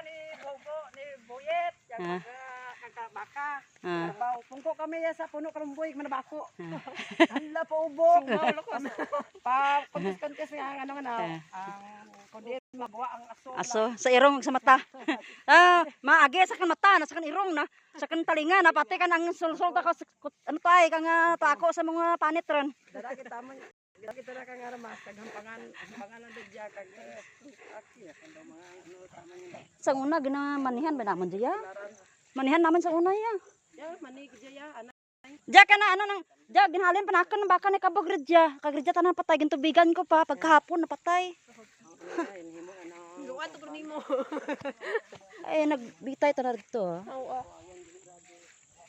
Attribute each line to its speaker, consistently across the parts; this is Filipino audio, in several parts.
Speaker 1: ni Bogo, ni Boyet, yang baka. Pungko kami ya sa puno karumboy, manabako. Hala po ubok. Pa kontes nga ano ang kundi magawa ang aso.
Speaker 2: Sa irong sa mata. Maagi sa kan mata, sa kan irong na, sa kan talinga na pati kan ang sulsul ta ano tay kang tako sa mga panit ron.
Speaker 1: Dara kita man kita na kang aramas kaghampangan ang dadya kag aki kando mga ano tama yun.
Speaker 2: Sa una ginamanihan ba naman diya? Manihan naman sa una ya.
Speaker 1: Ya manig diya ana.
Speaker 2: Diya ka na ano nang diya ginhalin panakan baka ni kabog redya. Kag redya tanan patay gintubigan ko pa pagkahapon napatay.
Speaker 1: Luwan to nimo.
Speaker 2: Ay nagbitay ta dito.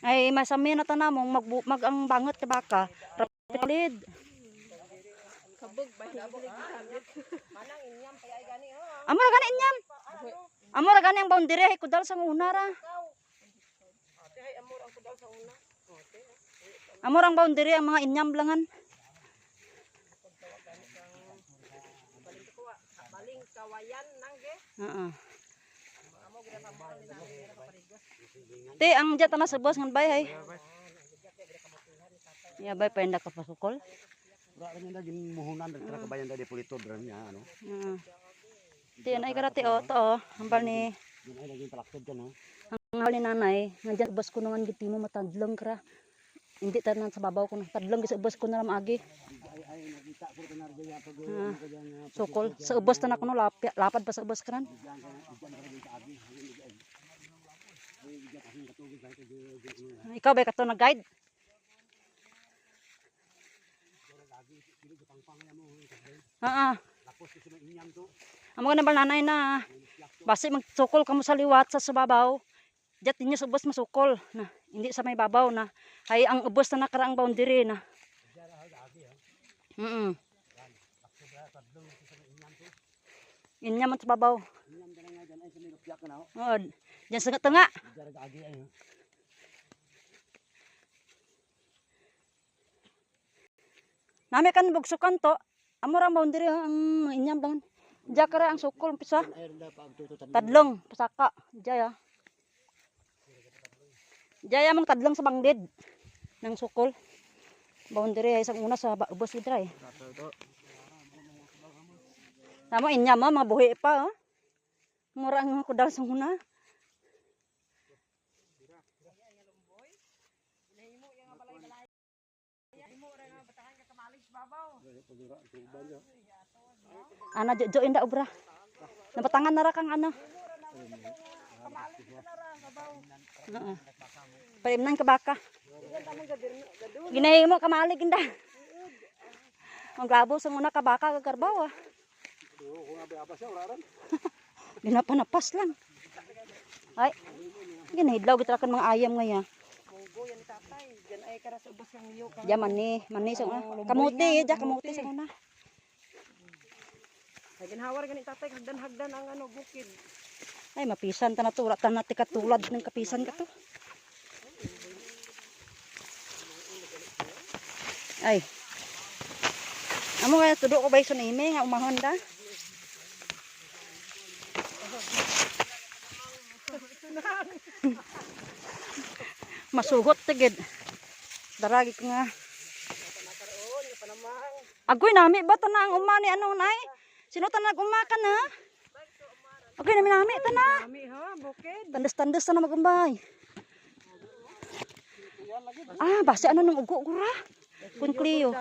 Speaker 2: Ay masami na tanamong mag ang bangot ka baka. Rapid.
Speaker 1: Kabog ba sabit. Manang inyam kaya gani ha.
Speaker 2: Amora gani inyam. Amora gani ang boundary ay kudal sa una ra.
Speaker 1: Ay amor ang kudal sa una.
Speaker 2: Amor ang boundary ang mga inyam langan.
Speaker 1: Baling kawayan nangge. Amo gid sa mo ni naparigos.
Speaker 2: Te ang diya tanas sa boss ngan bay hay. Ya bay pa indak ka pasukol.
Speaker 3: Wala rin na gimuhunan dagtra kabayan da depolito dran niya ano.
Speaker 2: Te nay karate o to hambal ni
Speaker 3: Ay lagi palaktod kan ha.
Speaker 2: ang hali nanay nandiyan bus ko naman giti mo matadlong kra. Hindi tanan sa babaw ko na tadlong sa bus ko na agi.
Speaker 3: Ay nakita ko na diya pag
Speaker 2: Sukol sa ubos tanan kuno lapad pa sa ubos kanan. Ikaw ba kato nag-guide? Amo na ba nanay na basi magsukol kamo sa liwat sa subabaw. Diyan tinyo sa ubos masukol na hindi sa may babaw na hay ang ubos na nakaraang boundary na. Inya man sa babaw. Oh, diyan sa tanga. Nami kan bugsukan to. Amor ang boundary ang inyam dan. Diya kara ang sukol pisa. Tadlong pasaka. Diya. Diya mong tadlong sa bangdid ng sukol. Boundary ay sa una sa ubos gid ra. Tama inyam mga buhi pa oh. Mura ang kudal sa una. Ana jojo inda obra. Napatangan na ra kang ano. Paimnan ka baka. Ginay mo kamalig inda. Ang glabo sa una ka baka kagarbaw ah. Ginapanapas lang. Ay. Ginahidlaw gitra kan mga ayam nga ya. Ya mani sa kamuti, ja kamuti sa una.
Speaker 1: Ay ginhawar gani tatay hagdan ang ano bukid.
Speaker 2: Ay mapisan ta natura ta nati katulad ng kapisan ka to. Ay. Amo kaya tudo ko bay sunime nga umahon da. Masugot tigid. Daragi ko nga. Agoy nami ba tanang umani ano nay? Sino tanang umakan ha? Agoy nami tana.
Speaker 1: Nami ha, bukid.
Speaker 2: Tandes-tandes na magumbay. Basi ano nang ugo gura? Kun Cleo.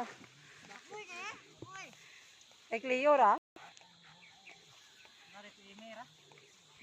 Speaker 1: Ay Cleo ra.